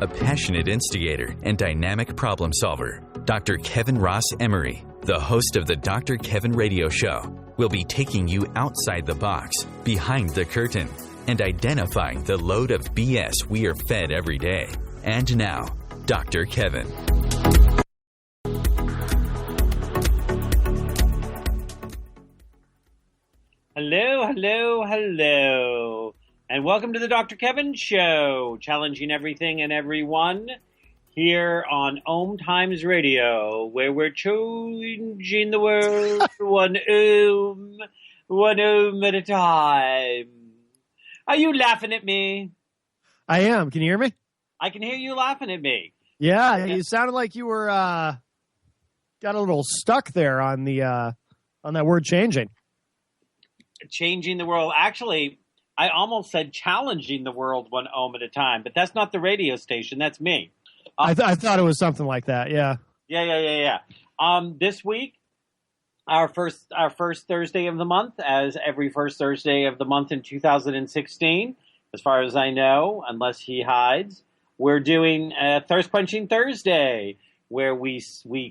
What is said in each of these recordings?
a passionate instigator and dynamic problem solver. Dr. Kevin Ross Emery, the host of the Dr. Kevin Radio Show, will be taking you outside the box, behind the curtain, and identifying the load of BS we are fed every day. And now, Dr. Kevin. Hello, hello, hello, and welcome to the Dr. Kevin Show, challenging everything and everyone here on OMTimes Radio, where we're changing the world one ohm at a time. Are you laughing at me? I am. Can you hear me? I can hear you laughing at me. Yeah, you sounded like you were got a little stuck there on the on that word changing. Changing the world. Actually, I almost said challenging the world one ohm at a time, but that's not the radio station. That's me. I thought it was something like that. Yeah. Yeah. This week, our first Thursday of the month, as every first Thursday of the month in 2016, as far as I know, unless he hides, we're doing Thirst Quenching Thursday, where we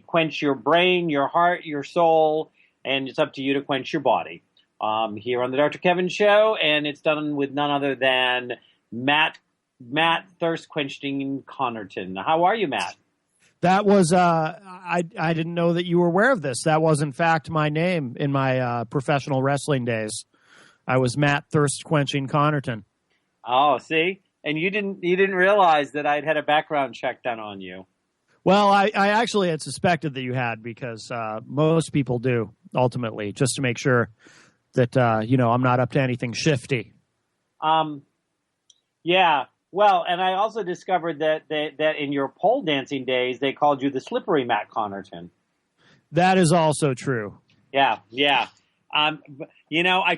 quench your brain, your heart, your soul, and it's up to you to quench your body. Here on the Dr. Kevin Show, and it's done with none other than Matt Thirst Quenching Connerton. How are you, Matt? That was I didn't know that you were aware of this. That was in fact my name in my professional wrestling days. I was Matt Thirst Quenching Connerton. Oh, see, and you didn't realize that I'd had a background check done on you. Well, I actually had suspected that you had, because most people do ultimately, just to make sure that, I'm not up to anything shifty. Yeah. Well, and I also discovered that in your pole dancing days, they called you the Slippery Matt Connerton. That is also true. Yeah. I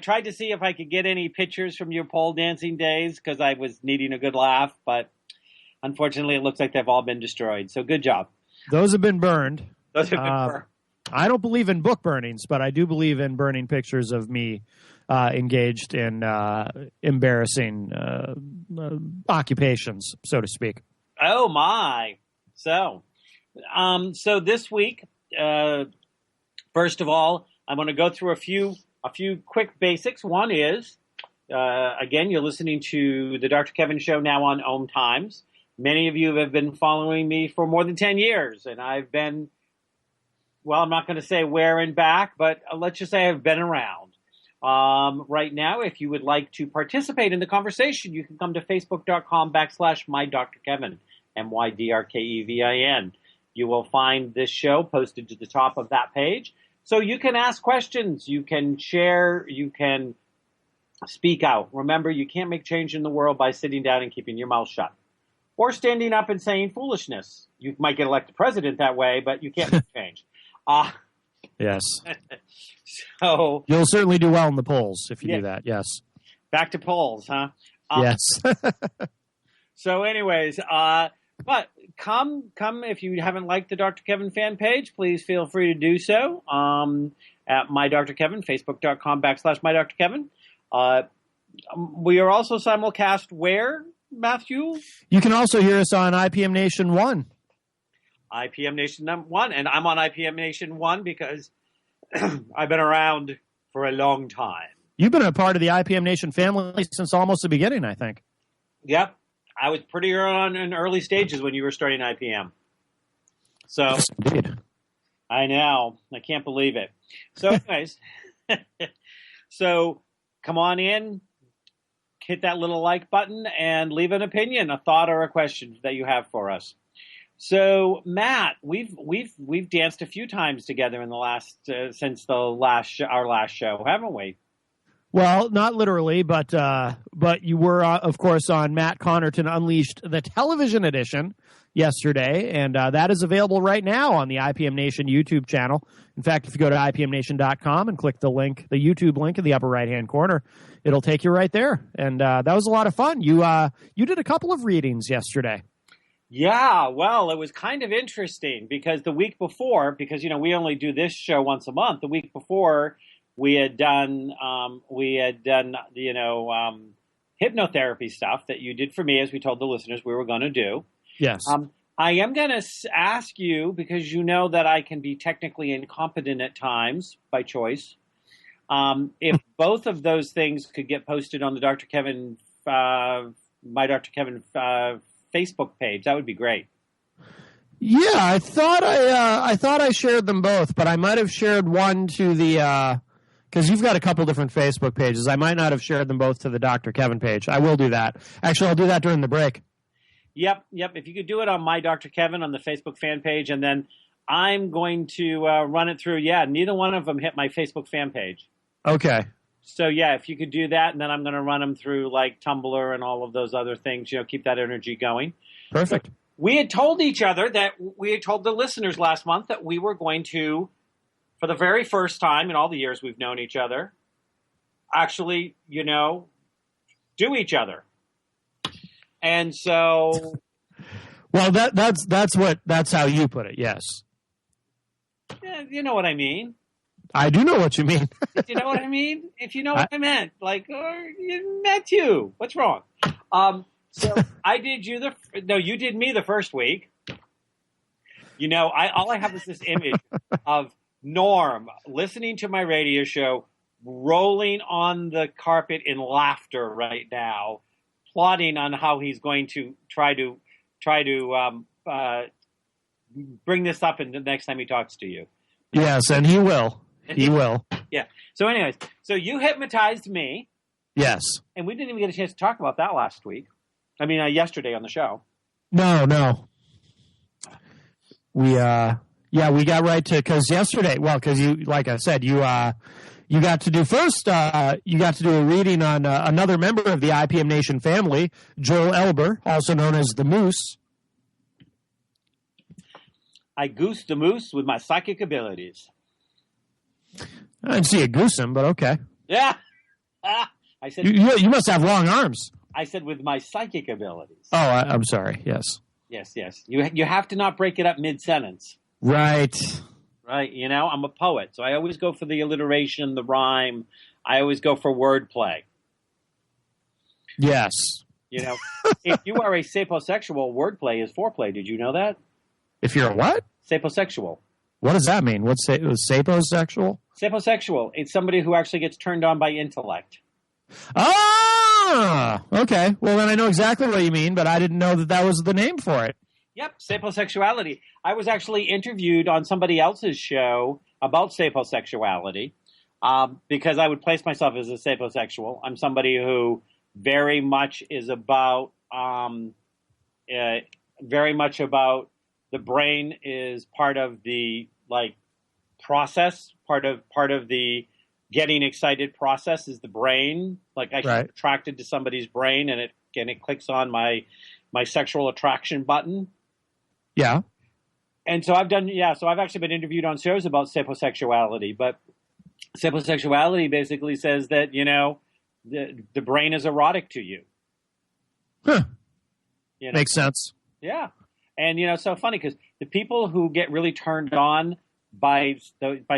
tried to see if I could get any pictures from your pole dancing days because I was needing a good laugh, but unfortunately, it looks like they've all been destroyed. So good job. Those have been burned. I don't believe in book burnings, but I do believe in burning pictures of me engaged in embarrassing occupations, so to speak. Oh my! So this week, first of all, I'm going to go through a few quick basics. One is, again, you're listening to the Dr. Kevin Show now on OMTimes. Many of you have been following me for more than 10 years, and I've been. Well, I'm not going to say where and back, but let's just say I've been around. Right now, if you would like to participate in the conversation, you can come to facebook.com/mydrkevin, MYDRKEVIN. You will find this show posted to the top of that page. So you can ask questions, you can share, you can speak out. Remember, you can't make change in the world by sitting down and keeping your mouth shut. Or standing up and saying foolishness. You might get elected president that way, but you can't make change. Yes. So you'll certainly do well in the polls if you do that. Yes. Back to polls, huh? Yes. So, anyways, but come if you haven't liked the Dr. Kevin fan page, please feel free to do so at My Dr. Kevin, facebook.com/MyDrKevin. We are also simulcast where, Matthew? You can also hear us on IPM Nation 1. IPM Nation 1, and I'm on IPM Nation 1 because I've been around for a long time. You've been a part of the IPM Nation family since almost the beginning, I think. Yep. I was pretty on in early stages when you were starting IPM. So, yes, indeed. I know. I can't believe it. So, anyways, so come on in, hit that little like button, and leave an opinion, a thought, or a question that you have for us. So, Matt, we've danced a few times together in the last since our last show, haven't we? Well, not literally, but you were, of course, on Matt Connerton Unleashed, the television edition yesterday, and that is available right now on the IPM Nation YouTube channel. In fact, if you go to IPMNation.com and click the link, the YouTube link in the upper right-hand corner, it'll take you right there. And that was a lot of fun. You did a couple of readings yesterday. Yeah, well, it was kind of interesting because the week before, because, we only do this show once a month, the week before we had done hypnotherapy stuff that you did for me, as we told the listeners we were going to do. Yes. I am going to ask you, because you know that I can be technically incompetent at times by choice, if both of those things could get posted on the Dr. Kevin, my Dr. Kevin Facebook page, that would be great. Yeah, I thought I shared them both, but I might have shared one to the because you've got a couple different Facebook pages. I might not have shared them both to the Dr. Kevin page. I will do that. Actually, I'll do that during the break. Yep. If you could do it on my Dr. Kevin on the Facebook fan page, and then I'm going to run it through. Yeah, neither one of them hit my Facebook fan page. Okay. So, yeah, if you could do that, and then I'm going to run them through like Tumblr and all of those other things, keep that energy going. Perfect. So we had told each other we had told the listeners last month that we were going to, for the very first time in all the years we've known each other, actually, do each other. And so, well, that's how you put it. Yes. Yeah, you know what I mean. I do know what you mean. If you know what I mean? If you know what I meant, like, you met you. What's wrong? So I did you you did me the first week. All I have is this image of Norm listening to my radio show, rolling on the carpet in laughter right now, plotting on how he's going to try to bring this up in the next time he talks to you. Yes, and he will. He will. Yeah. So anyways, so you hypnotized me. Yes. And we didn't even get a chance to talk about that last week. I mean, yesterday on the show. No. We got right to, because yesterday, because you, like I said, you got to do first, you got to do a reading on another member of the IPM Nation family, Joel Elber, also known as the Moose. I goosed the moose with my psychic abilities. I didn't see a goose him, but okay. Yeah. I said you must have long arms. I said with my psychic abilities. Oh, I'm sorry. Yes. Yes. You have to not break it up mid-sentence. Right. Right. I'm a poet, so I always go for the alliteration, the rhyme. I always go for wordplay. Yes. If you are a saposexual, wordplay is foreplay. Did you know that? If you're a what? Saposexual. What does that mean? What's saposexual? Saposexual. It's somebody who actually gets turned on by intellect. Ah, okay. Well, then I know exactly what you mean, but I didn't know that was the name for it. Yep, saposexuality. I was actually interviewed on somebody else's show about saposexuality because I would place myself as a saposexual. I'm somebody who very much is about the brain is part of the process, part of the getting excited process is the brain. Like I get attracted to somebody's brain and it clicks on my sexual attraction button. Yeah. And so I've actually been interviewed on shows about saposexuality, but saposexuality basically says that, the brain is erotic to you. Huh. Makes sense. Yeah. And, it's so funny because the people who get really turned on by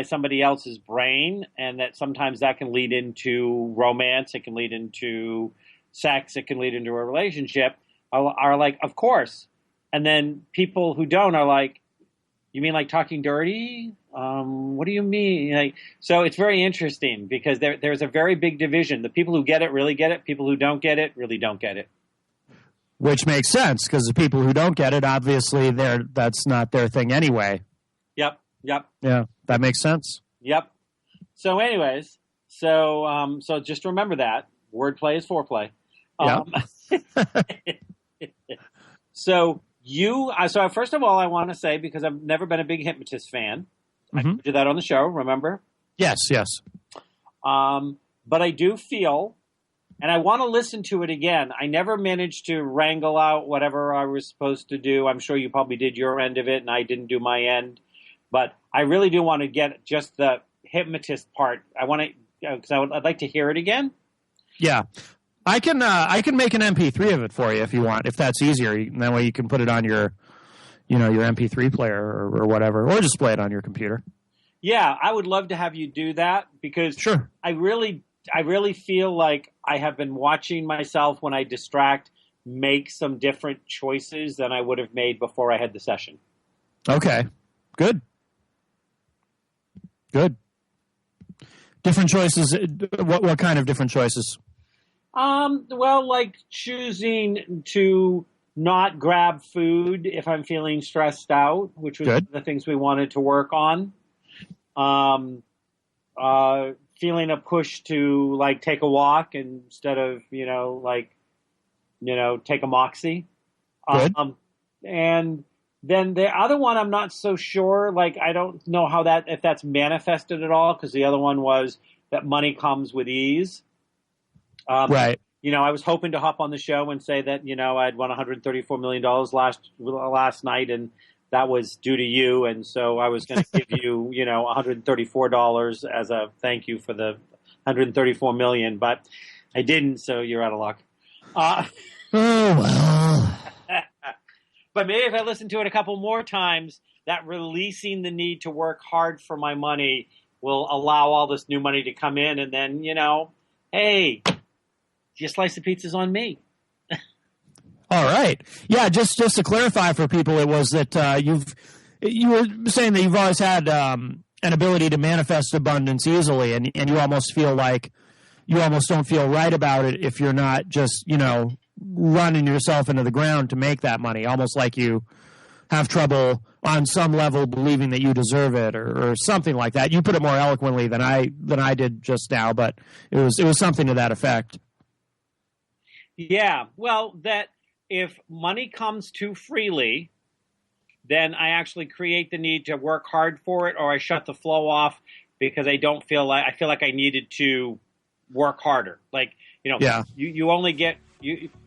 somebody else's brain, and that sometimes that can lead into romance, it can lead into sex, it can lead into a relationship, are like, of course. And then people who don't are like, you mean like talking dirty? What do you mean? So it's very interesting because there's a very big division. The people who get it really get it. People who don't get it really don't get it. Which makes sense because the people who don't get it, obviously, that's not their thing anyway. Yep. Yeah, that makes sense. Yep. So anyways, so just remember that. Wordplay is foreplay. So first of all, I want to say, because I've never been a big hypnotist fan, I did that on the show, remember? Yes. But I do feel, and I want to listen to it again. I never managed to wrangle out whatever I was supposed to do. I'm sure you probably did your end of it, and I didn't do my end. But I really do want to get just the hypnotist part. I want to, because I'd like to hear it again. Yeah. I can make an MP3 of it for you if you want, if that's easier. That way you can put it on your MP3 player or whatever, or just play it on your computer. Yeah, I would love to have you do that because sure. I really feel like I have been watching myself when I distract make some different choices than I would have made before I had the session. Okay. Good. Different choices. What kind of different choices? Well, like choosing to not grab food if I'm feeling stressed out, which was one of the things we wanted to work on. Feeling a push to like take a walk instead of, take a moxie. Good. And then the other one, I'm not so sure. Like, I don't know if that's manifested at all, because the other one was that money comes with ease. Right. I was hoping to hop on the show and say that, I'd won $134 million last night, and that was due to you. And so I was going to give you, $134 as a thank you for the $134 million, but I didn't. So you're out of luck. Oh, well. But maybe if I listen to it a couple more times, that releasing the need to work hard for my money will allow all this new money to come in. And then, hey, your slice of pizza's on me. All right. Yeah, just to clarify for people, it was that you were saying that you've always had an ability to manifest abundance easily, and you almost feel like you almost don't feel right about it if you're not just, running yourself into the ground to make that money, almost like you have trouble on some level believing that you deserve it or something like that. You put it more eloquently than I did just now, but it was something to that effect. Yeah. Well, that if money comes too freely, then I actually create the need to work hard for it, or I shut the flow off because I feel like I needed to work harder. Like, yeah. you only get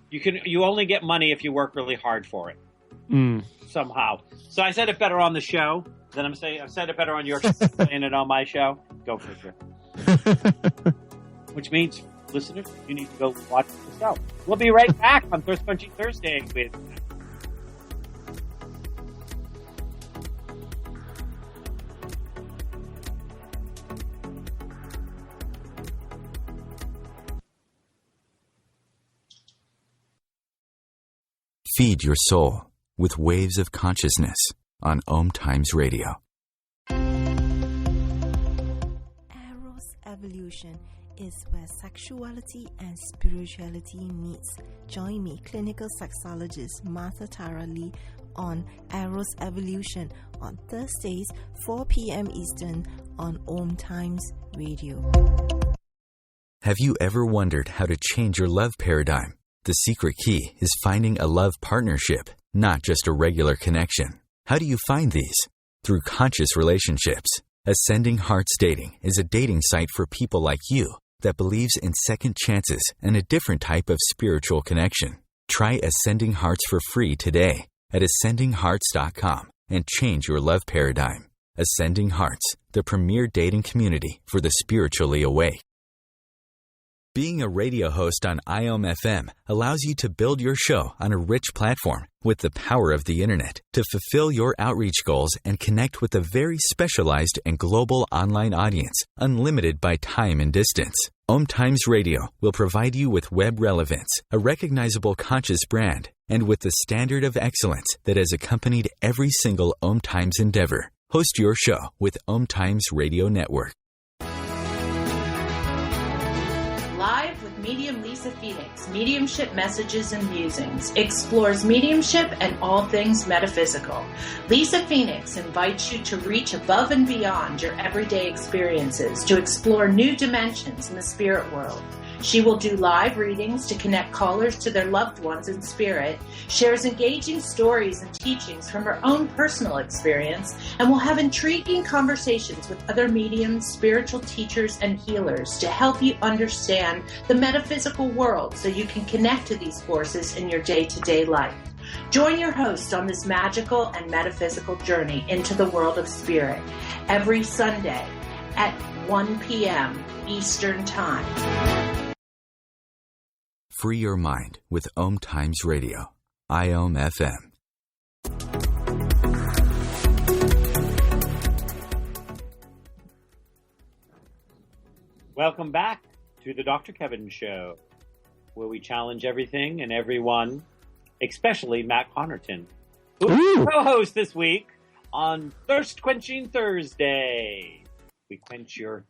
you only get money if you work really hard for it. Somehow. So I said it better on the show than I've said it better on your show, saying it on my show. Go figure. Which means, listeners, you need to go watch the show. We'll be right back on Thirst Punchy Thursday with Feed your soul with waves of consciousness on OMTimes Radio. Eros Evolution is where sexuality and spirituality meets. Join me, clinical sexologist Martha Tara Lee, on Eros Evolution on Thursdays, 4 p.m. Eastern on OMTimes Radio. Have you ever wondered how to change your love paradigm? The secret key is finding a love partnership, not just a regular connection. How do you find these? Through conscious relationships. Ascending Hearts Dating is a dating site for people like you that believes in second chances and a different type of spiritual connection. Try Ascending Hearts for free today at ascendinghearts.com and change your love paradigm. Ascending Hearts, the premier dating community for the spiritually awake. Being a radio host on IOM-FM allows you to build your show on a rich platform with the power of the internet to fulfill your outreach goals and connect with a very specialized and global online audience, unlimited by time and distance. OMTimes Radio will provide you with web relevance, a recognizable conscious brand, and with the standard of excellence that has accompanied every single OMTimes endeavor. Host your show with OMTimes Radio Network. Live with medium Lisa Phoenix, Mediumship Messages and Musings, explores mediumship and all things metaphysical. Lisa Phoenix invites you to reach above and beyond your everyday experiences, to explore new dimensions in the spirit world. She will do live readings to connect callers to their loved ones in spirit, shares engaging stories and teachings from her own personal experience, and will have intriguing conversations with other mediums, spiritual teachers, and healers to help you understand the metaphysical world so you can connect to these forces in your day-to-day life. Join your host on this magical and metaphysical journey into the world of spirit every Sunday at 1 p.m. Eastern Time. Free your mind with OMTimes Radio, IOM-FM. Welcome back to the Dr. Kevin Show. where we challenge everything and everyone, especially Matt Connerton, Ooh. who's co-host this week on Thirst Quenching Thursday. We quench your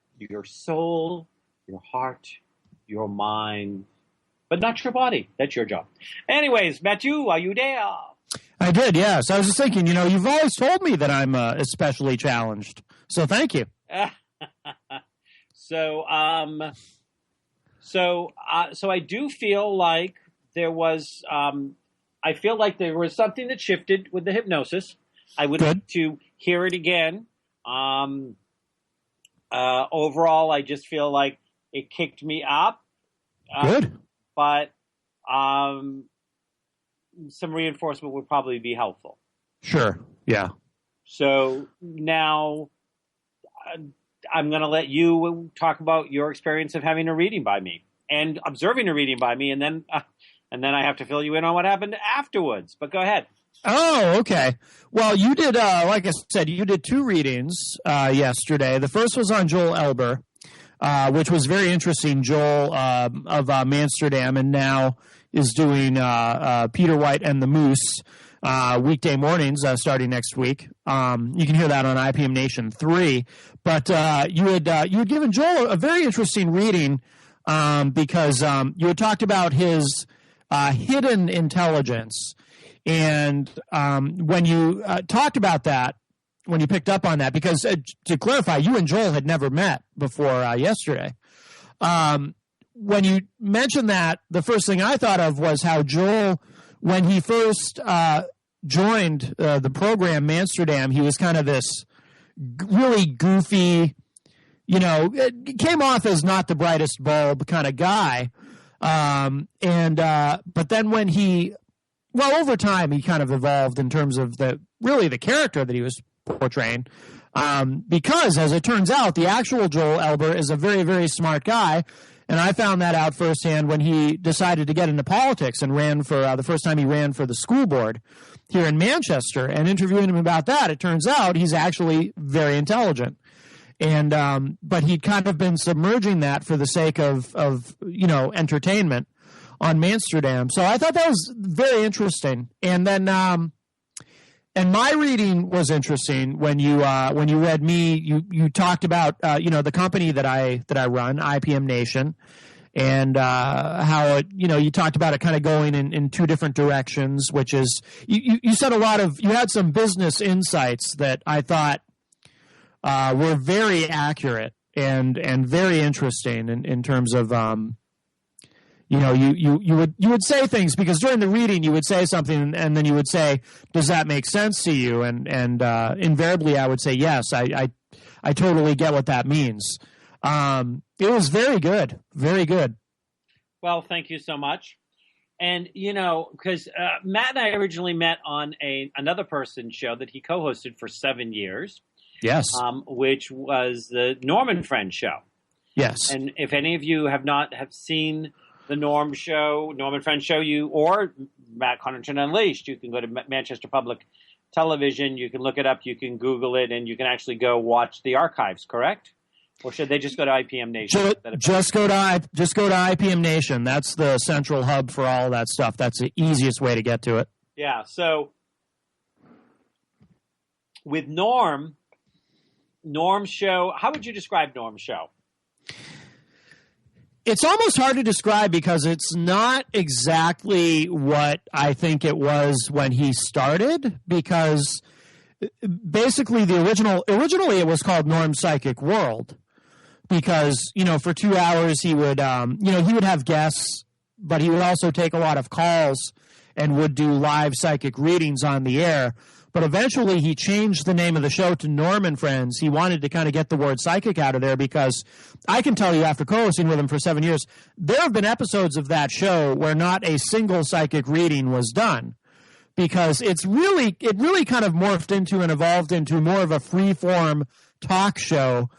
soul, your heart, your mind, but not your body. That's your job. Anyways, Matthew, are you there? I did, yes. I was just thinking, you've always told me that I'm especially challenged. So thank you. So I do feel like there was, I feel like there was something that shifted with the hypnosis. I would like to hear it again. Overall, I just feel like it kicked me up. Good. But some reinforcement would probably be helpful. Sure. Yeah. So now I'm going to let you talk about your experience of having a reading by me and observing a reading by me, and then I have to fill you in on what happened afterwards. But go ahead. Oh, okay. Well, you did, like I said, you did 2 readings yesterday. The first was on Joel Elber, which was very interesting. Joel of Amsterdam, and now is doing Peter White and the Moose weekday mornings starting next week. You can hear that on IPM Nation 3. But you had given Joel a very interesting reading because you had talked about his hidden intelligence. And when you talked about that, when you picked up on that, because to clarify, you and Joel had never met before yesterday. When you mentioned that, the first thing I thought of was how Joel, when he first joined the program, Amsterdam, he was kind of this really goofy, it came off as not the brightest bulb kind of guy. But then when over time, he kind of evolved in terms of the character that he was portraying. Because, as it turns out, the actual Joel Elber is a very, very smart guy. And I found that out firsthand when he decided to get into politics and ran for the first time he ran for the school board here in Manchester. And interviewing him about that, it turns out he's actually very intelligent. And but he'd kind of been submerging that for the sake of entertainment on Amsterdam. So I thought that was very interesting. And then and my reading was interesting when you read me. You talked about the company that I run, IPM Nation, and how it you talked about it kind of going in 2 different directions, which is you said you had some business insights that I thought were very accurate and very interesting in terms of you would say things, because during the reading you would say something and then you would say, does that make sense to you? And invariably I would say, yes, I totally get what that means. It was very good. Very good. Well, thank you so much. And, because Matt and I originally met on another person's show that he co-hosted for 7 years. Yes. Which was the Norman Friend show. Yes. And if any of you have seen the Norman Friend show, or Matt Connerton Unleashed, you can go to Manchester Public Television, you can look it up, you can Google it, and you can actually go watch the archives, correct? Or should they just go to IPM Nation? Just go to IPM Nation. That's the central hub for all of that stuff. That's the easiest way to get to it. Yeah, so with Norm's show, how would you describe Norm's show? It's almost hard to describe because it's not exactly what I think it was when he started, because basically originally it was called Norm's Psychic World, because, for 2 hours he would, he would have guests, but he would also take a lot of calls and would do live psychic readings on the air. But eventually he changed the name of the show to Norm and Friends. He wanted to kind of get the word psychic out of there, because I can tell you, after co-hosting with him for 7 years, there have been episodes of that show where not a single psychic reading was done, because it really kind of morphed into and evolved into more of a free-form talk show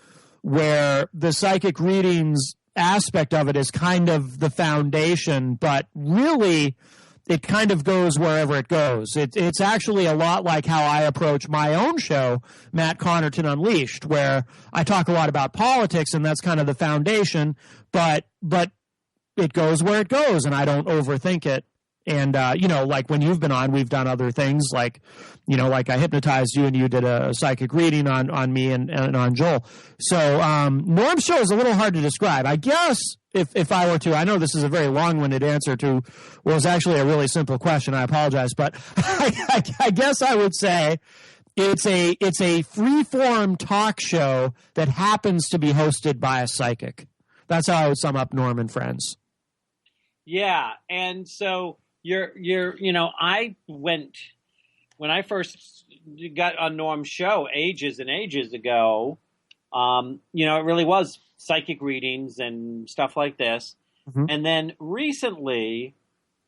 where the psychic readings aspect of it is kind of the foundation, but really it kind of goes wherever it goes. It's actually a lot like how I approach my own show, Matt Connerton Unleashed, where I talk a lot about politics, and that's kind of the foundation. But it goes where it goes, and I don't overthink it. And, like when you've been on, we've done other things like, like I hypnotized you and you did a psychic reading on me and on Joel. So Norm's show is a little hard to describe. I guess if I were to, I know this is a very long-winded answer to what was actually a really simple question. I apologize. But I guess I would say it's a free-form talk show that happens to be hosted by a psychic. That's how I would sum up Norm and Friends. Yeah. And so... I went when I first got on Norm's show ages and ages ago. It really was psychic readings and stuff like this. Mm-hmm. And then recently,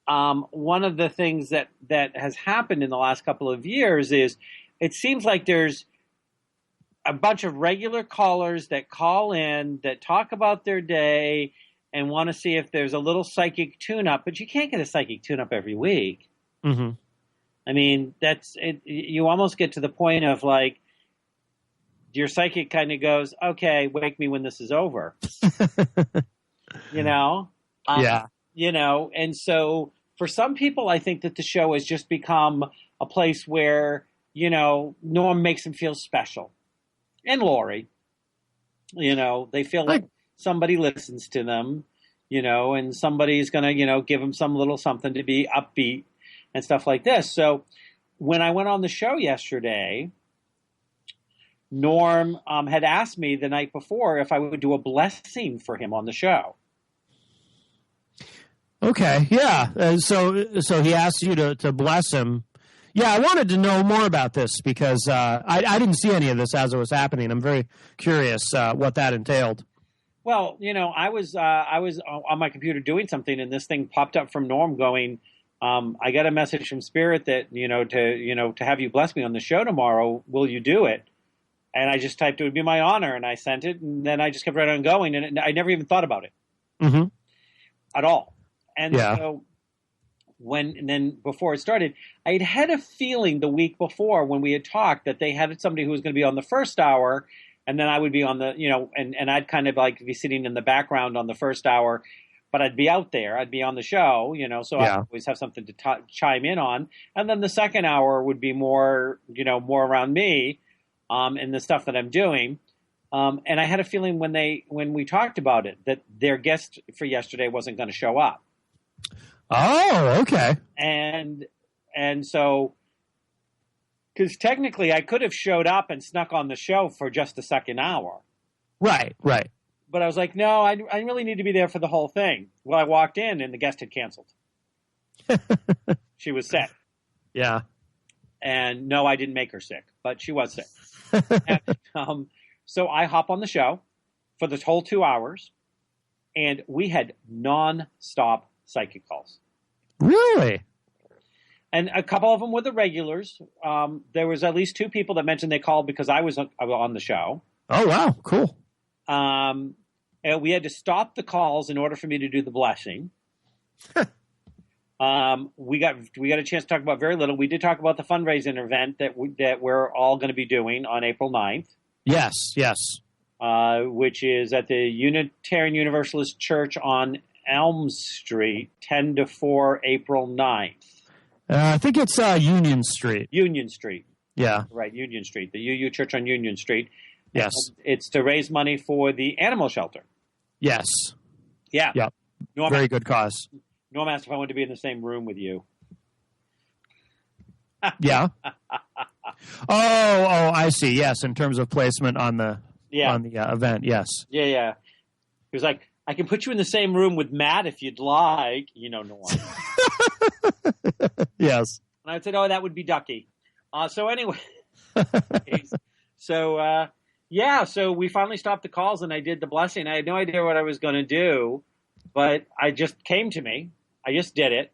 one of the things that has happened in the last couple of years is it seems like there's a bunch of regular callers that call in that talk about their day and want to see if there's a little psychic tune-up, but you can't get a psychic tune-up every week. Mm-hmm. I mean, that's it. You almost get to the point of like, your psychic kind of goes, okay, wake me when this is over. Yeah. And so for some people, I think that the show has just become a place where, Norm makes them feel special. And Lori, they feel like somebody listens to them, and somebody's going to, give them some little something to be upbeat and stuff like this. So when I went on the show yesterday, Norm had asked me the night before if I would do a blessing for him on the show. Okay, yeah. So he asked you to bless him. Yeah, I wanted to know more about this because I didn't see any of this as it was happening. I'm very curious what that entailed. Well, I was on my computer doing something, and this thing popped up from Norm going, I got a message from Spirit that, to have you bless me on the show tomorrow. Will you do it? And I just typed, it would be my honor. And I sent it. And then I just kept right on going. And I never even thought about it at all. And so then before it started, I had a feeling the week before when we had talked that they had somebody who was going to be on the first hour. And then I would be on the, and I'd kind of like be sitting in the background on the first hour, but I'd be out there. I'd be on the show, so I always have something to chime in on. And then the second hour would be more, more around me and the stuff that I'm doing. And I had a feeling when we talked about it that their guest for yesterday wasn't going to show up. Oh, okay. And so, because technically I could have showed up and snuck on the show for just the second hour. Right. But I was like, no, I really need to be there for the whole thing. Well, I walked in and the guest had canceled. She was sick. Yeah. And no, I didn't make her sick, but she was sick. And, so I hop on the show for the whole 2 hours, and we had non-stop psychic calls. Really? And a couple of them were the regulars. There was at least 2 people that mentioned they called because I was on the show. Oh, wow. Cool. And we had to stop the calls in order for me to do the blessing. We got a chance to talk about very little. We did talk about the fundraising event that we're all going to be doing on April 9th. Yes. Which is at the Unitarian Universalist Church on Elm Street, 10 to 4, April 9th. I think it's Union Street. Union Street. Yeah. Right, Union Street. The UU Church on Union Street. Yes. It's to raise money for the animal shelter. Yes. Yeah. Yep. Norm, very good cause. Norm asked if I wanted to be in the same room with you. Yeah. Oh, I see. Yes, in terms of placement on the event. Yes. Yeah. He was like, I can put you in the same room with Matt if you'd like. Norm. Yes. And I said, oh, that would be Ducky. So anyway, so we finally stopped the calls and I did the blessing. I had no idea what I was going to do, but I just came to me. I just did it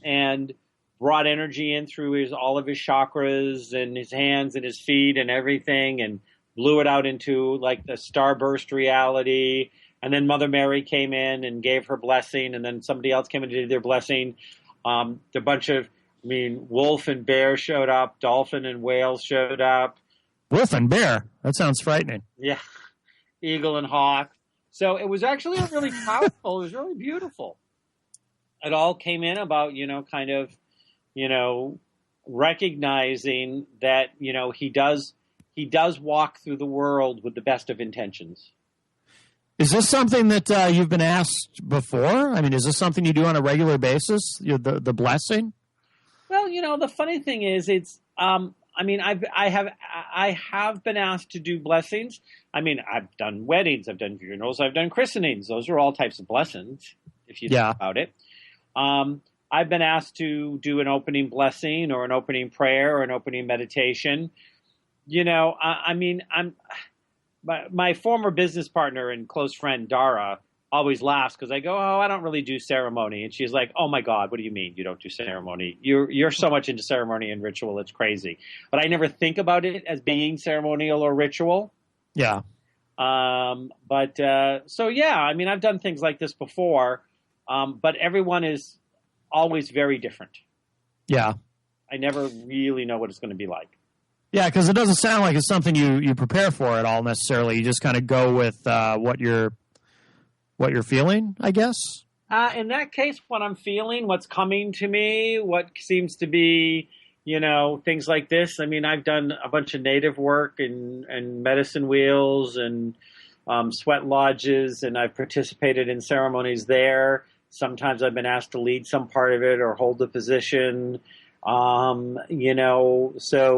and brought energy in through all of his chakras and his hands and his feet and everything, and blew it out into like the starburst reality. And then Mother Mary came in and gave her blessing, and then somebody else came in and did their blessing. The bunch of, wolf and bear showed up, dolphin and whale showed up. Wolf and bear? That sounds frightening. Yeah. Eagle and hawk. So it was actually really powerful. It was really beautiful. It all came in about, kind of, recognizing that, he does walk through the world with the best of intentions. Is this something that you've been asked before? I mean, is this something you do on a regular basis, the blessing? Well, the funny thing is I have been asked to do blessings. I mean, I've done weddings, I've done funerals, I've done christenings. Those are all types of blessings, if you think about it. I've been asked to do an opening blessing or an opening prayer or an opening meditation. My former business partner and close friend, Dara, always laughs because I go, I don't really do ceremony. And she's like, oh, my God, what do you mean you don't do ceremony? You're so much into ceremony and ritual. It's crazy. But I never think about it as being ceremonial or ritual. Yeah. I've done things like this before, but everyone is always very different. Yeah. I never really know what it's going to be like. Yeah, because it doesn't sound like it's something you prepare for at all necessarily. You just kind of go with what you're feeling, I guess. In that case, what I'm feeling, what's coming to me, what seems to be, things like this. I mean, I've done a bunch of native work and medicine wheels and sweat lodges, and I've participated in ceremonies there. Sometimes I've been asked to lead some part of it or hold the position. So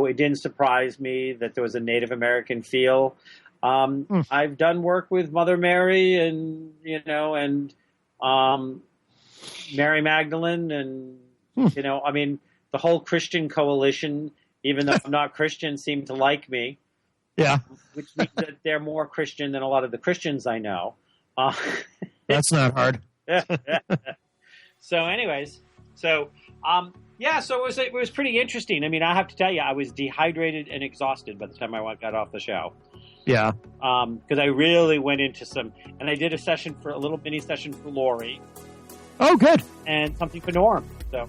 it didn't surprise me that there was a Native American feel. I've done work with Mother Mary and Mary Magdalene and, the whole Christian coalition, even though I'm not Christian, seem to like me. Yeah. Which means that they're more Christian than a lot of the Christians I know. That's not hard. So anyways, so it was pretty interesting. I mean, I have to tell you, I was dehydrated and exhausted by the time I got off the show. Yeah. Because I really went into and I did a little mini session for Lori. Oh, good. And something for Norm. So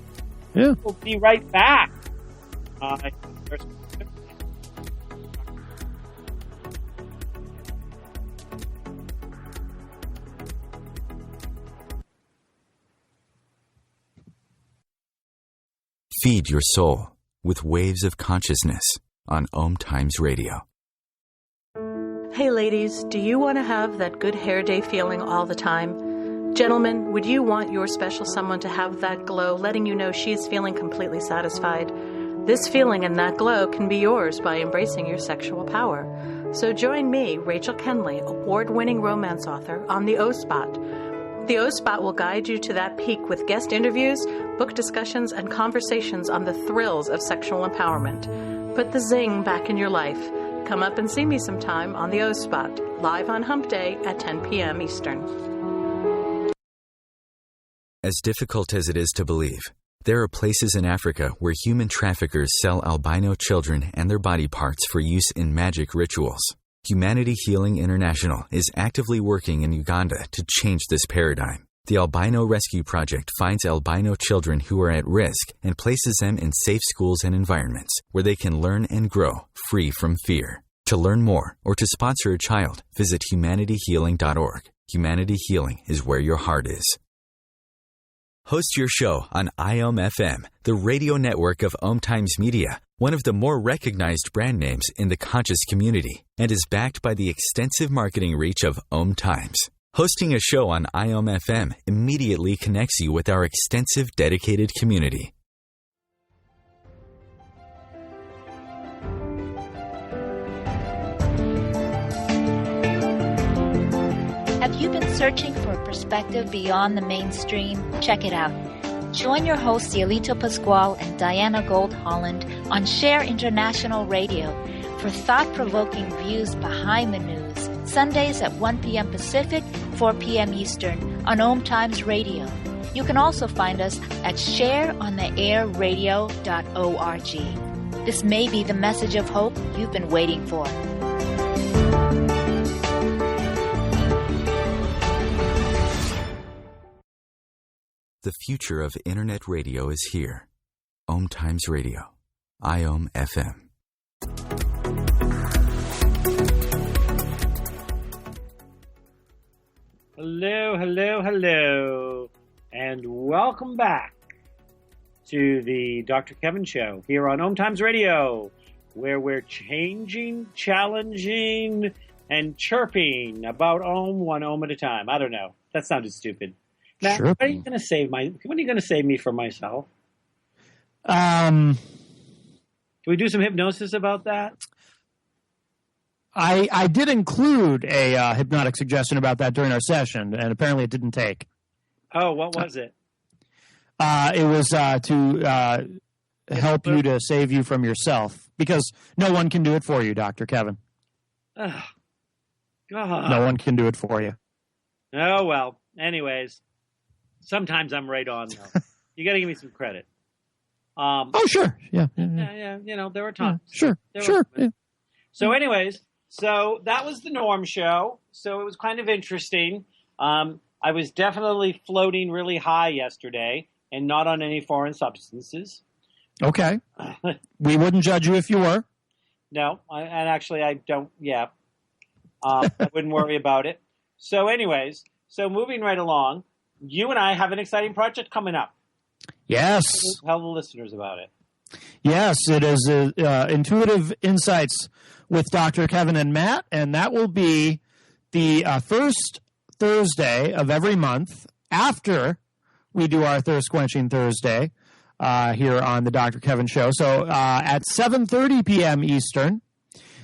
yeah, we'll be right back. Feed your soul with waves of consciousness on OMTimes Radio. Hey ladies, do you want to have that good hair day feeling all the time? Gentlemen, would you want your special someone to have that glow, letting you know she is feeling completely satisfied? This feeling and that glow can be yours by embracing your sexual power. So join me, Rachel Kenley, award-winning romance author, on the O-Spot. The O-Spot will guide you to that peak with guest interviews, book discussions, and conversations on the thrills of sexual empowerment. Put the zing back in your life. Come up and see me sometime on the O-Spot, live on Hump Day at 10 p.m. Eastern. As difficult as it is to believe, there are places in Africa where human traffickers sell albino children and their body parts for use in magic rituals. Humanity Healing International is actively working in Uganda to change this paradigm. The Albino Rescue Project finds albino children who are at risk and places them in safe schools and environments where they can learn and grow free from fear. To learn more or to sponsor a child, visit humanityhealing.org. Humanity Healing is where your heart is. Host your show on IOM-FM, the radio network of OMTimes Media, one of the more recognized brand names in the conscious community, and is backed by the extensive marketing reach of OMTimes. Hosting a show on IOM-FM immediately connects you with our extensive dedicated community. Have you been searching for a perspective beyond the mainstream? Check it out. Join your hosts Yelito Pascual and Diana Gold Holland on Share International Radio for thought-provoking views behind the news, Sundays at 1 p.m. Pacific, 4 p.m. Eastern on OMTimes Radio. You can also find us at shareontheairradio.org. This may be the message of hope you've been waiting for. The future of Internet radio is here. OMTimes Radio. IOM-FM. Hello, hello, hello, and welcome back to the Dr. Kevin Show here on OMTimes Radio, where we're changing, challenging, and chirping about Om, one Om at a time. I don't know. That sounded stupid. Matt, when are you going to save me from myself? Can we do some hypnosis about that? I did include a hypnotic suggestion about that during our session, and apparently it didn't take. Oh, what was it? It was to help you to save you from yourself, because no one can do it for you, Dr. Kevin. Oh, God. No one can do it for you. Oh, well. Anyways, sometimes I'm right on, though. You got to give me some credit. Oh, sure. Yeah. Yeah. There were times. Yeah, sure. Yeah. So anyways, so that was the Norm Show. So it was kind of interesting. I was definitely floating really high yesterday and not on any foreign substances. Okay. We wouldn't judge you if you were. No, I don't. Yeah. I wouldn't worry about it. So anyways, moving right along, you and I have an exciting project coming up. Yes. Tell the listeners about it. Yes, it is Intuitive Insights with Dr. Kevin and Matt, and that will be the first Thursday of every month after we do our Thirst Quenching Thursday here on the Dr. Kevin Show. So at 7:30 p.m. Eastern,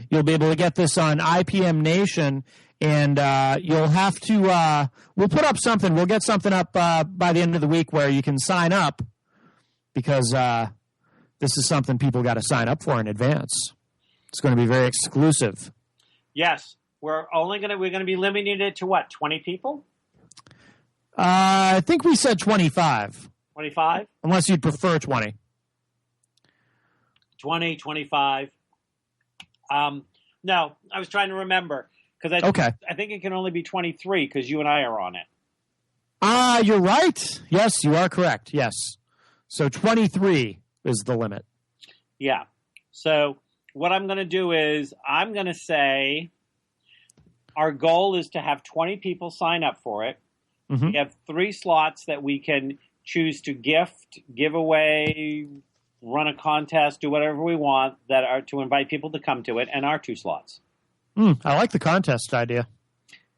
you'll be able to get this on IPM Nation, and you'll have to we'll put up something. We'll get something up by the end of the week where you can sign up, because this is something people got to sign up for in advance. It's going to be very exclusive. Yes, we're going to be limiting it to what, 20 people? I think we said 25. 25? Unless you'd prefer 20. 20, 25. No, I was trying to remember, because I think it can only be 23 because you and I are on it. You're right. Yes, you are correct. Yes. So 23 is the limit. Yeah. So what I'm going to do is I'm going to say our goal is to have 20 people sign up for it. Mm-hmm. We have 3 slots that we can choose to gift, give away, run a contest, do whatever we want, that are to invite people to come to it, and our 2 slots. I like the contest idea.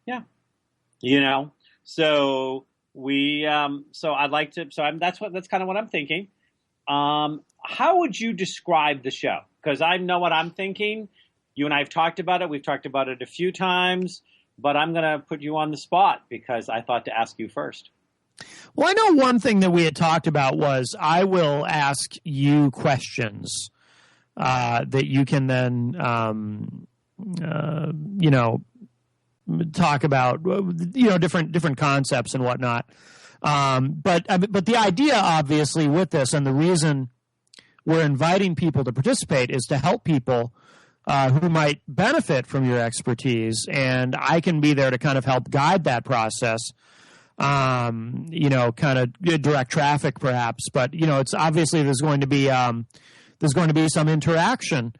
Yeah. So we so I'd like to that's kind of what I'm thinking. How would you describe the show? Because I know what I'm thinking. You and I have talked about it. We've talked about it a few times, but I'm going to put you on the spot because I thought to ask you first. Well, I know one thing that we had talked about was I will ask you questions that you can then, talk about, different concepts and whatnot. But the idea, obviously, with this, and the reason we're inviting people to participate, is to help people who might benefit from your expertise, and I can be there to kind of help guide that process. Kind of direct traffic, perhaps, but it's obviously there's going to be some interaction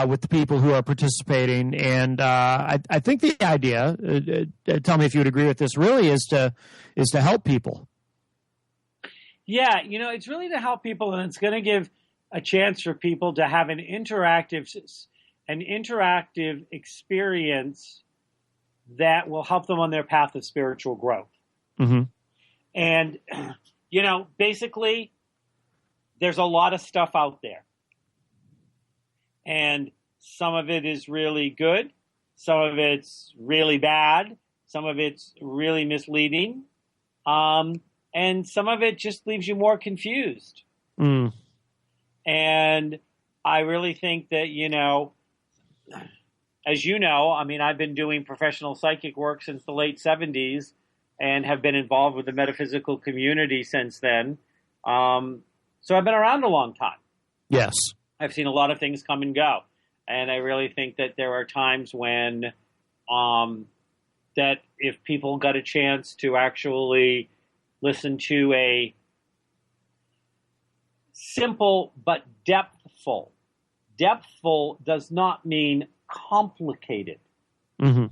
with the people who are participating, and I think the idea, tell me if you would agree with this, really is to help people. Yeah, it's really to help people, and it's going to give a chance for people to have an interactive experience that will help them on their path of spiritual growth. Mm-hmm. And, basically, there's a lot of stuff out there. And some of it is really good. Some of it's really bad. Some of it's really misleading. And some of it just leaves you more confused. Mm. And I really think that, as you know, I've been doing professional psychic work since the late 70s and have been involved with the metaphysical community since then. So I've been around a long time. Yes. I've seen a lot of things come and go. And I really think that there are times when that if people got a chance to actually listen to a simple but depthful. Depthful does not mean complicated. Mm-hmm.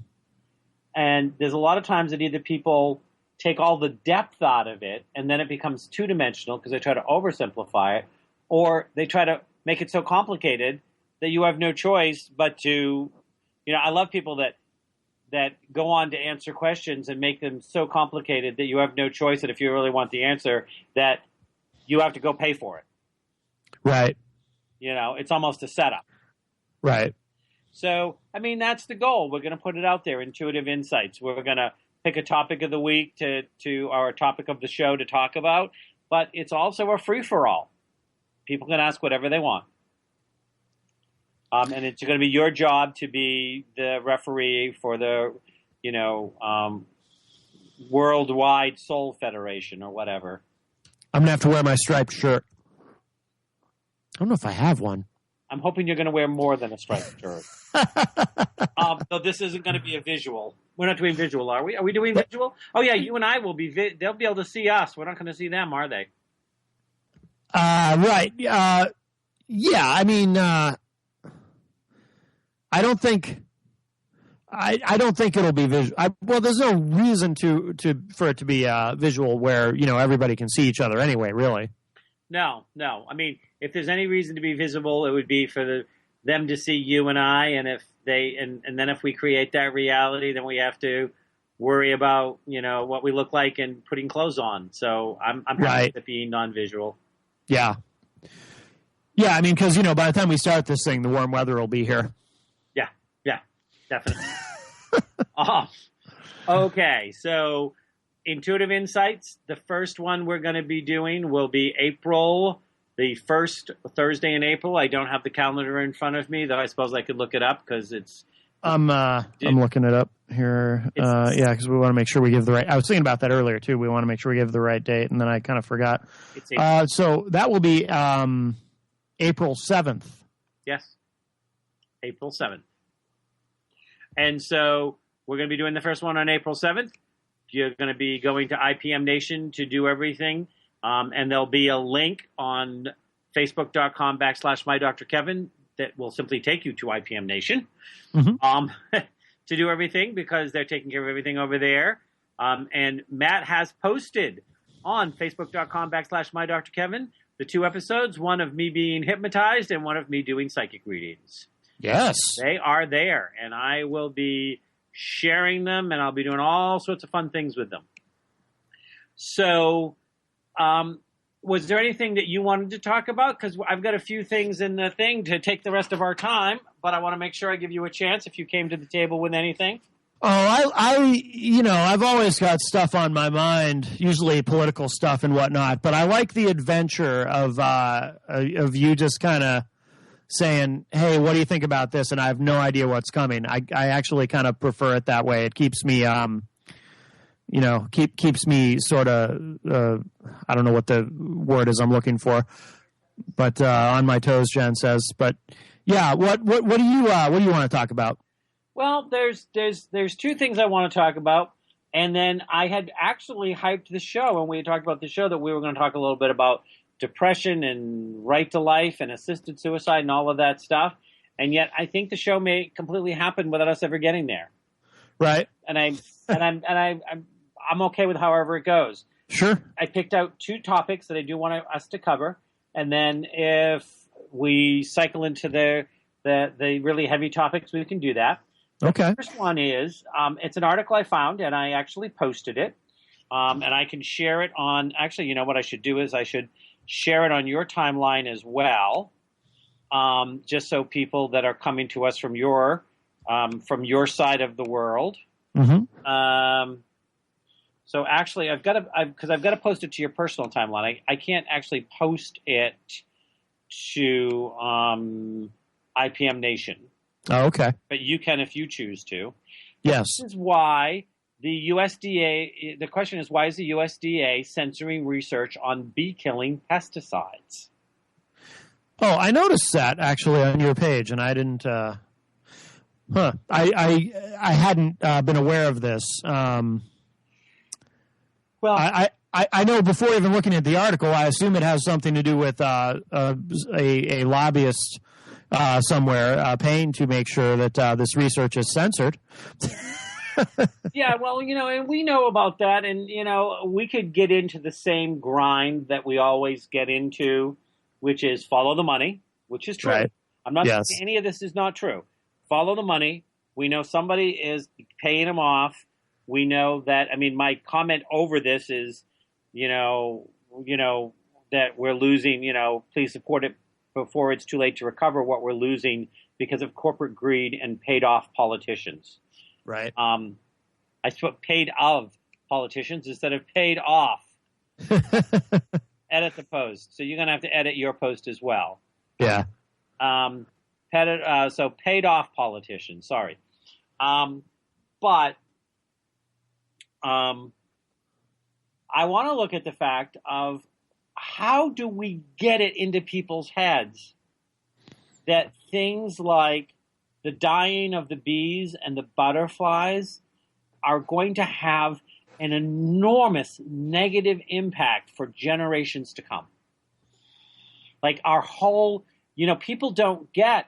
And there's a lot of times that either people take all the depth out of it and then it becomes two-dimensional because they try to oversimplify it, or they try to make it so complicated that you have no choice but to, I love people that go on to answer questions and make them so complicated that you have no choice, that if you really want the answer, that you have to go pay for it. Right. It's almost a setup. Right. So, that's the goal. We're going to put it out there, Intuitive Insights. We're going to pick a topic of the week to our topic of the show to talk about, but it's also a free-for-all. People can ask whatever they want. And it's going to be your job to be the referee for the, Worldwide Soul Federation or whatever. I'm going to have to wear my striped shirt. I don't know if I have one. I'm hoping you're going to wear more than a striped shirt. So this isn't going to be a visual. We're not doing visual, are we? Are we doing visual? Oh, yeah, you and I will be. They'll be able to see us. We're not going to see them, are they? Right. Yeah, I don't think it'll be visual. Well, there's no reason for it to be visual where, everybody can see each other anyway, really. No. If there's any reason to be visible, it would be for them to see you and I, and if they and then if we create that reality, then we have to worry about what we look like and putting clothes on. So I'm happy with it being non-visual. Yeah, because by the time we start this thing, the warm weather will be here. Yeah, definitely. Okay, so Intuitive Insights. The first one we're going to be doing will be April. The first Thursday in April. I don't have the calendar in front of me, though I suppose I could look it up because it's. I'm looking it up here. Because we want to make sure we give the right. I was thinking about that earlier too. We want to make sure we give the right date, and then I kind of forgot. So that will be April 7th. Yes, April 7th. And so we're going to be doing the first one on April 7th. You're going to be going to IPM Nation to do everything. And there'll be a link on Facebook.com/MyDrKevin that will simply take you to IPM Nation to do everything because they're taking care of everything over there. And Matt has posted on Facebook.com/MyDrKevin the 2 episodes, one of me being hypnotized and one of me doing psychic readings. Yes. They are there, and I will be sharing them, and I'll be doing all sorts of fun things with them. So... was there anything that you wanted to talk about? Because I've got a few things in the thing to take the rest of our time, but I want to make sure I give you a chance if you came to the table with anything. Oh, I've always got stuff on my mind, usually political stuff and whatnot, but I like the adventure of you just kind of saying, hey, what do you think about this? And I have no idea what's coming. I actually kind of prefer it that way. It keeps me, keeps me sort of, I don't know what the word is I'm looking for, but on my toes, Jen says. But yeah, what do you want to talk about? Well, there's 2 things I want to talk about, and then I had actually hyped the show, and we had talked about the show that we were going to talk a little bit about depression and right to life and assisted suicide and all of that stuff, and yet I think the show may completely happen without us ever getting there. Right. And I'm okay with however it goes. Sure. I picked out 2 topics that I do want us to cover, and then if we cycle into the really heavy topics, we can do that. Okay. The first one is it's an article I found, and I actually posted it, and I can share it on. Actually, you know what I should do is I should share it on your timeline as well, just so people that are coming to us from your side of the world. Mm-hmm. So actually, I've got to post it to your personal timeline. I can't actually post it to IPM Nation. Oh, okay. But you can if you choose to. Yes. This is why the USDA. The question is, why is the USDA censoring research on bee-killing pesticides? Oh, I noticed that actually on your page, and I didn't. I hadn't been aware of this. Well, I know before even looking at the article, I assume it has something to do with a lobbyist somewhere paying to make sure that this research is censored. Yeah, well, and we know about that, and we could get into the same grind that we always get into, which is follow the money, which is true. Right. I'm not Yes. saying any of this is not true. Follow the money. We know somebody is paying them off. We know that. I mean, my comment over this is, that we're losing. Please support it before it's too late to recover what we're losing because of corporate greed and paid off politicians. Right. I put paid of politicians instead of paid off. Edit the post. So you're going to have to edit your post as well. Yeah. So paid off politicians. Sorry. But I want to look at the fact of how do we get it into people's heads that things like the dying of the bees and the butterflies are going to have an enormous negative impact for generations to come. Like our whole, people don't get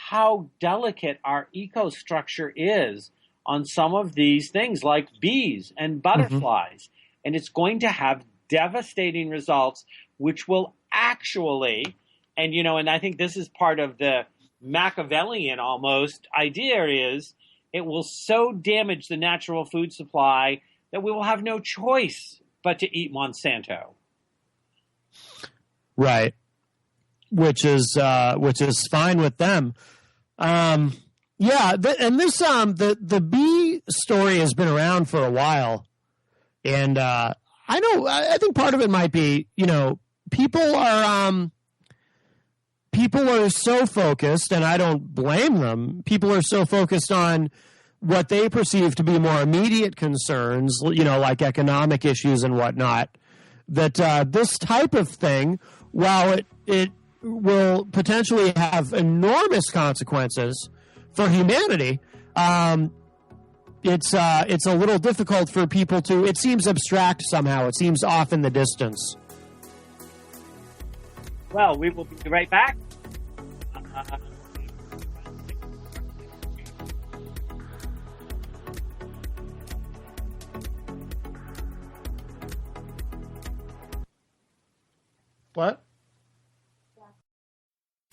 how delicate our ecostructure is on some of these things like bees and butterflies. And it's going to have devastating results, which will actually, and I think this is part of the Machiavellian almost idea is it will so damage the natural food supply that we will have no choice but to eat Monsanto. Right. Which is fine with them. And this the bee story has been around for a while, and I think part of it might be people are so focused, and I don't blame them. People are so focused on what they perceive to be more immediate concerns, like economic issues and whatnot, that this type of thing, while it will potentially have enormous consequences for humanity, it's a little difficult for people to. It seems abstract somehow. It seems off in the distance. Well, we will be right back. What?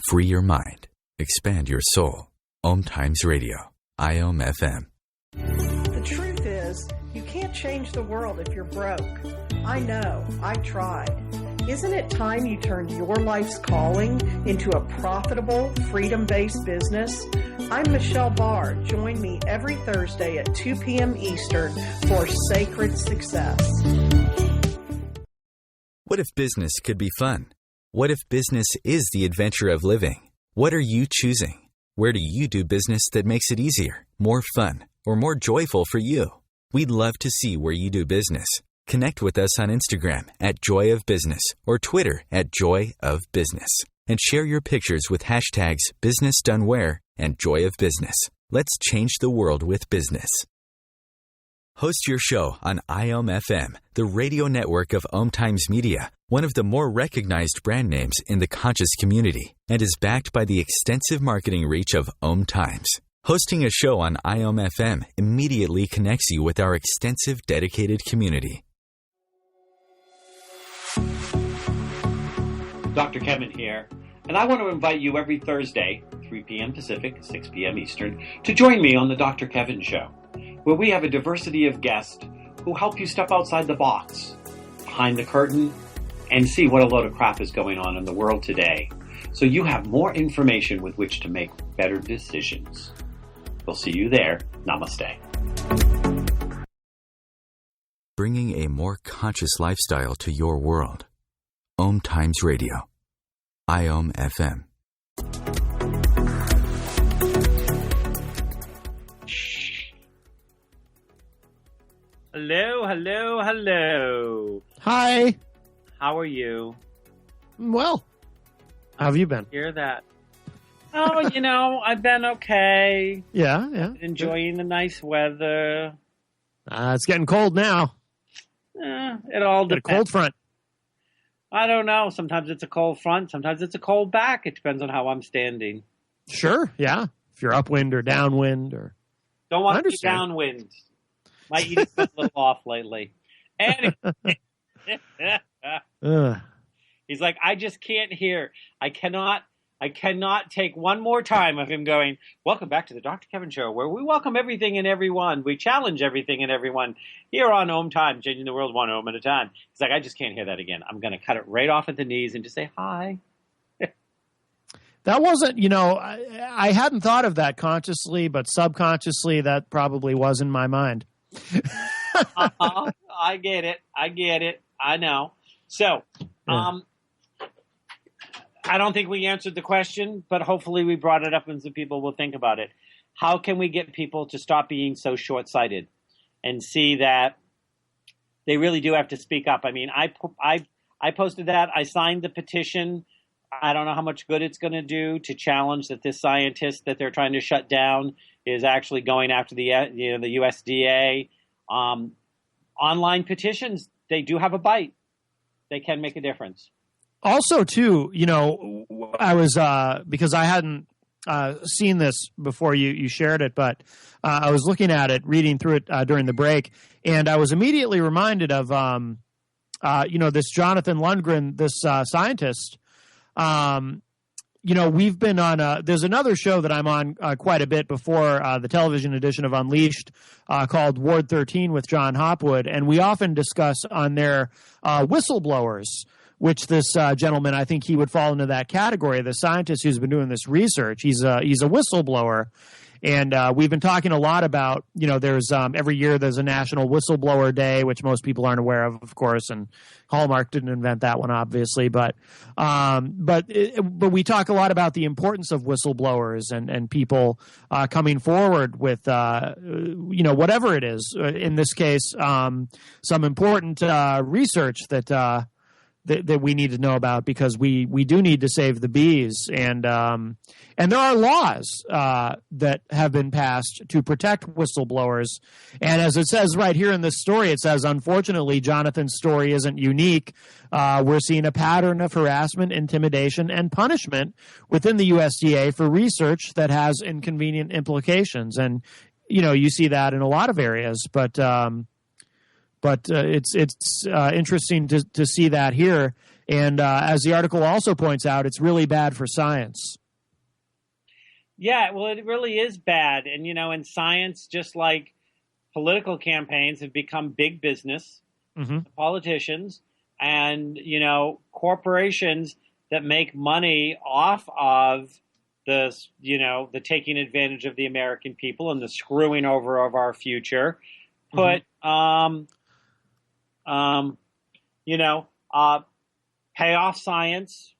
Free your mind. Expand your soul. OMTimes Radio. IOM FM. The truth is, you can't change the world if you're broke. I know. I tried. Isn't it time you turned your life's calling into a profitable, freedom-based business? I'm Michelle Barr. Join me every Thursday at 2 p.m. Eastern for Sacred Success. What if business could be fun? What if business is the adventure of living? What are you choosing? Where do you do business that makes it easier, more fun, or more joyful for you? We'd love to see where you do business. Connect with us on Instagram at Joy of Business or Twitter at Joy of Business. And share your pictures with hashtags BusinessDoneWhere and Joy of Business. Let's change the world with business. Host your show on IOM FM, the radio network of OMTimes Media, one of the more recognized brand names in the conscious community, and is backed by the extensive marketing reach of OMTimes. Hosting a show on IOM FM immediately connects you with our extensive dedicated community. Dr. Kevin here, and I want to invite you every Thursday, 3 p.m. Pacific, 6 p.m. Eastern, to join me on the Dr. Kevin Show, where we have a diversity of guests who help you step outside the box, behind the curtain, and see what a load of crap is going on in the world today, so you have more information with which to make better decisions. We'll see you there. Namaste. Bringing a more conscious lifestyle to your world. OMTimes Radio. IOM FM. Hello, hello, hello. Hi. How are you? Well, how have you been? Hear that? Oh, I've been okay. Yeah. Enjoying the nice weather. It's getting cold now. It all Got a depends. cold front. I don't know. Sometimes it's a cold front. Sometimes it's a cold back. It depends on how I'm standing. Sure, yeah. If you're upwind or downwind or... Don't want to be understand. downwind. My eating's been a little off lately. And he's like, I just can't hear. I cannot take one more time of him going, welcome back to the Dr. Kevin Show, where we welcome everything and everyone. We challenge everything and everyone here on OMTimes, changing the world one ohm at a time. He's like, I just can't hear that again. I'm going to cut it right off at the knees and just say hi. That wasn't, I hadn't thought of that consciously, but subconsciously that probably was in my mind. I get it. I know. So, I don't think we answered the question, but hopefully we brought it up and some people will think about it. How can we get people to stop being so short-sighted and see that they really do have to speak up? I mean, I posted that. I signed the petition. I don't know how much good it's going to do to challenge that this scientist that they're trying to shut down is actually going after the USDA. Online petitions, they do have a bite. They can make a difference. Also, too, I was because I hadn't seen this before you shared it, but I was looking at it, reading through it during the break, and I was immediately reminded of this Jonathan Lundgren, this scientist. We've been on there's another show that I'm on quite a bit before the television edition of Unleashed called Ward 13 with John Hopwood, and we often discuss on there whistleblowers, which this gentleman, I think he would fall into that category, the scientist who's been doing this research. He's a whistleblower. And we've been talking a lot about, there's every year there's a National Whistleblower Day, which most people aren't aware of course, and Hallmark didn't invent that one, obviously. But we talk a lot about the importance of whistleblowers and people coming forward with, whatever it is. In this case, some important research that we need to know about, because we do need to save the bees, and there are laws that have been passed to protect whistleblowers. And as it says right here in this story, it says, unfortunately, Jonathan's story isn't unique. We're seeing a pattern of harassment, intimidation, and punishment within the USDA for research that has inconvenient implications. And you see that in a lot of areas, but it's interesting to see that here. And as the article also points out, it's really bad for science. Yeah, well, it really is bad. And, in science, just like political campaigns have become big business, politicians, and, corporations that make money off of the taking advantage of the American people and the screwing over of our future, put pay off science,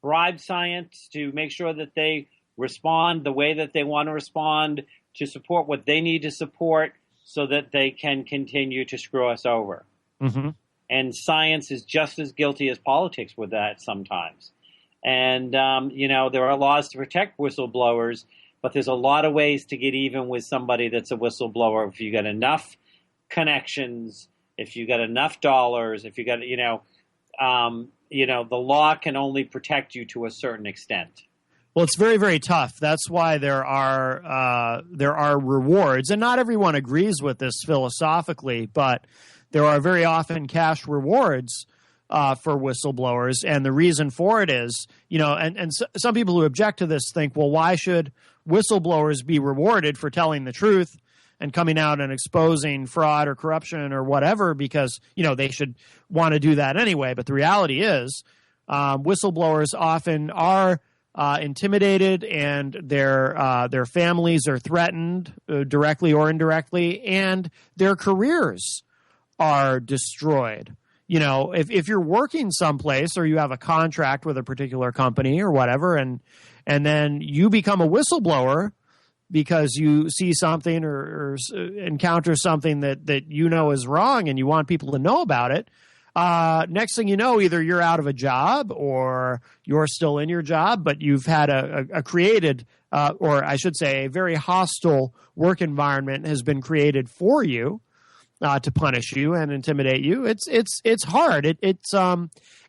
bribe science to make sure that they respond the way that they want to respond, to support what they need to support so that they can continue to screw us over. And science is just as guilty as politics with that sometimes. And, there are laws to protect whistleblowers, but there's a lot of ways to get even with somebody that's a whistleblower. If you got enough connections, if you got enough dollars, if you got, the law can only protect you to a certain extent. Well, it's very, very tough. That's why there are rewards, and not everyone agrees with this philosophically, but there are very often cash rewards for whistleblowers, and the reason for it is, some people who object to this think, well, why should whistleblowers be rewarded for telling the truth and coming out and exposing fraud or corruption or whatever, because, they should want to do that anyway. But the reality is whistleblowers often are intimidated, and their families are threatened directly or indirectly, and their careers are destroyed. If you're working someplace or you have a contract with a particular company or whatever, and then you become a whistleblower because you see something or encounter something that is wrong and you want people to know about it, next thing you know, either you're out of a job or you're still in your job, but you've had a created, or I should say, a very hostile work environment has been created for you to punish you and intimidate you. It's hard. It's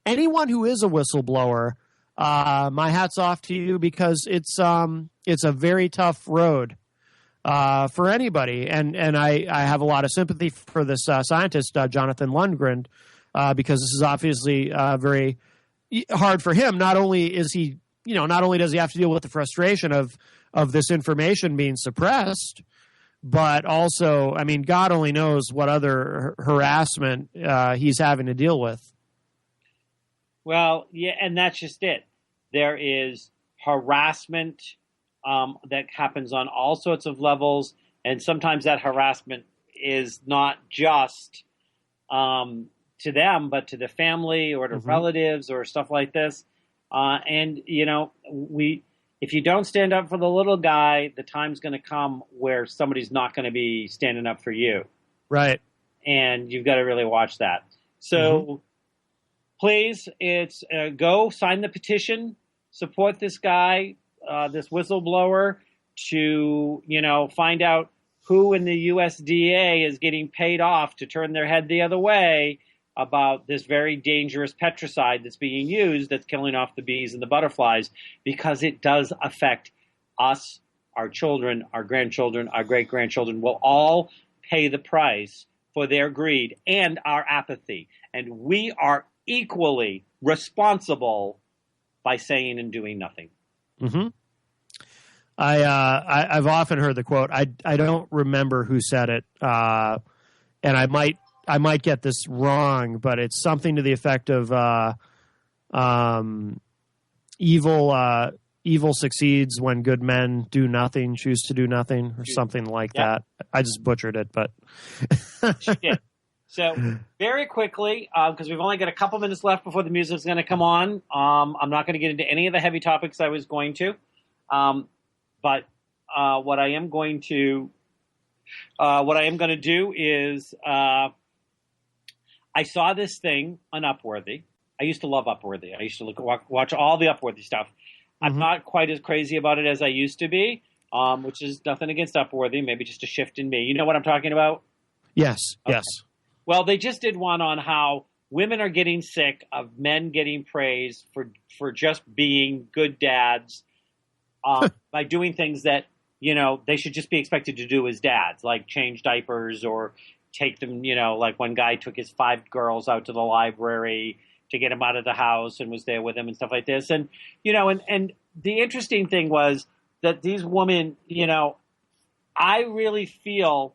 anyone who is a whistleblower, my hat's off to you, because it's a very tough road for anybody. And I have a lot of sympathy for this scientist, Jonathan Lundgren, because this is obviously very hard for him. Not only does he have to deal with the frustration of this information being suppressed, but also, I mean, God only knows what other harassment he's having to deal with. Well, yeah, and that's just it. There is harassment that happens on all sorts of levels, and sometimes that harassment is not just to them, but to the family or to relatives or stuff like this. And, if you don't stand up for the little guy, the time's going to come where somebody's not going to be standing up for you. Right. And you've got to really watch that. So please, it's go sign the petition, support this guy, this whistleblower, to, find out who in the USDA is getting paid off to turn their head the other way about this very dangerous pesticide that's being used that's killing off the bees and the butterflies, because it does affect us, our children, our grandchildren, our great-grandchildren will all pay the price for their greed and our apathy. And we are equally responsible by saying and doing nothing. Mm-hmm. I've often heard the quote. I don't remember who said it, and I might get this wrong, but it's something to the effect of evil succeeds when good men do nothing, choose to do nothing, or something like that. I just butchered it, but she did. So very quickly, because we've only got a couple minutes left before the music's going to come on. I'm not going to get into any of the heavy topics I was going to, but what I am going to do is. I saw this thing on Upworthy. I used to love Upworthy. I used to watch all the Upworthy stuff. I'm not quite as crazy about it as I used to be, which is nothing against Upworthy, maybe just a shift in me. You know what I'm talking about? Yes, okay. Yes. Well, they just did one on how women are getting sick of men getting praised for just being good dads by doing things that, they should just be expected to do as dads, like change diapers or take them, like one guy took his 5 girls out to the library to get him out of the house and was there with him and stuff like this. And, and the interesting thing was that these women, I really feel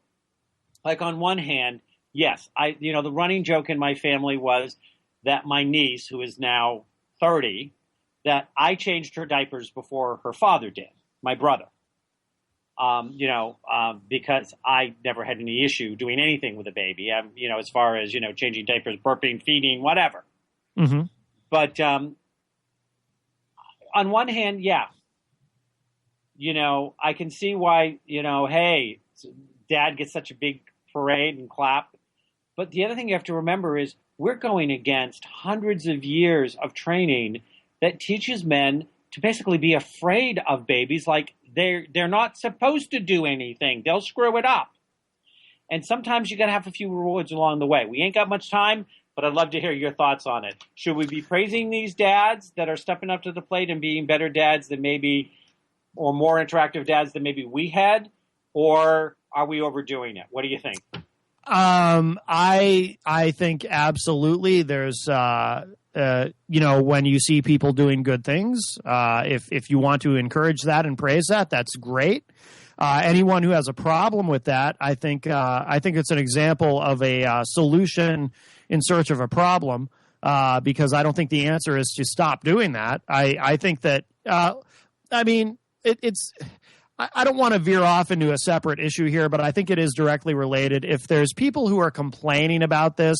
like on one hand, yes, the running joke in my family was that my niece, who is now 30, that I changed her diapers before her father did, my brother. Because I never had any issue doing anything with a baby, as far as, changing diapers, burping, feeding, whatever. Mm-hmm. But on one hand, yeah, I can see why, hey, dad gets such a big parade and clap. But the other thing you have to remember is we're going against hundreds of years of training that teaches men to basically be afraid of babies, like they're not supposed to do anything. They'll screw it up. And sometimes you got to have a few rewards along the way. We ain't got much time, but I'd love to hear your thoughts on it. Should we be praising these dads that are stepping up to the plate and being better dads than maybe, or more interactive dads than maybe we had? Or are we overdoing it? What do you think? I think absolutely. There's, when you see people doing good things, if you want to encourage that and praise that, that's great. Anyone who has a problem with that, I think it's an example of a solution in search of a problem, because I don't think the answer is to stop doing that. I think that, it's. I don't want to veer off into a separate issue here, but I think it is directly related. If there's people who are complaining about this,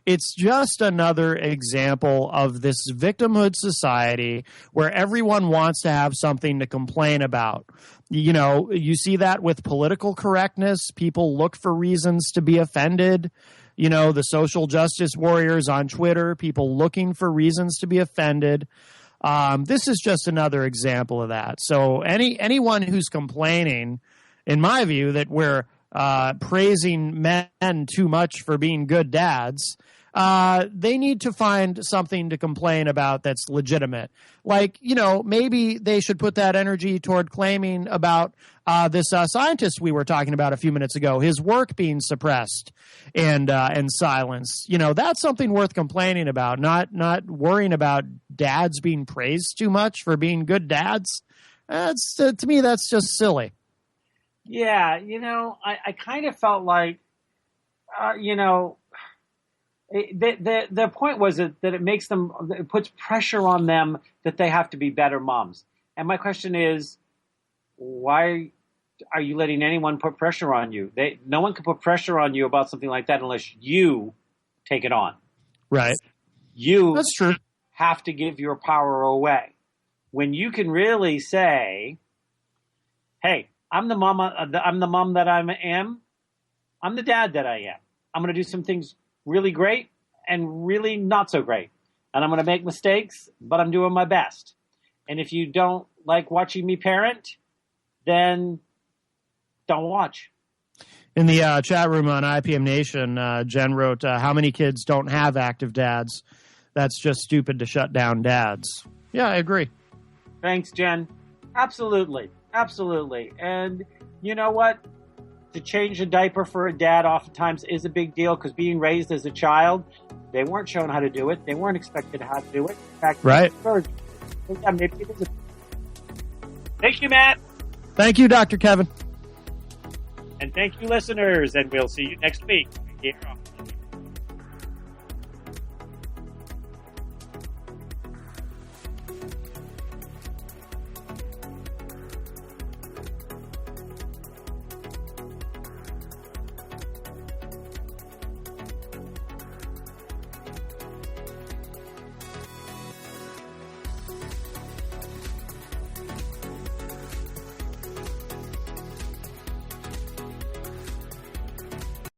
it's just another example of this victimhood society where everyone wants to have something to complain about. You see that with political correctness. People look for reasons to be offended. The social justice warriors on Twitter, people looking for reasons to be offended. This is just another example of that. So anyone who's complaining, in my view, that we're praising men too much for being good dads, they need to find something to complain about that's legitimate. Like, maybe they should put that energy toward claiming about this scientist we were talking about a few minutes ago, his work being suppressed and silenced. That's something worth complaining about, not worrying about dads being praised too much for being good dads. To me, that's just silly. Yeah, I kind of felt like, the point was that it puts pressure on them that they have to be better moms. And my question is, why are you letting anyone put pressure on you? No one can put pressure on you about something like that unless you take it on. Right. That's true. Have to give your power away. When you can really say, hey, I'm the mom that I am. I'm the dad that I am. I'm going to do some things really great and really not so great. And I'm going to make mistakes, but I'm doing my best. And if you don't like watching me parent, then don't watch. In the chat room on IPM Nation, Jen wrote, how many kids don't have active dads? That's just stupid to shut down dads. Yeah, I agree. Thanks, Jen. Absolutely. Absolutely. And you know what? To change a diaper for a dad oftentimes is a big deal because being raised as a child, they weren't shown how to do it. They weren't expected how to do it. In fact, right. Yeah, maybe it is. Thank you, Matt. Thank you, Dr. Kevin. And thank you, listeners. And we'll see you next week here on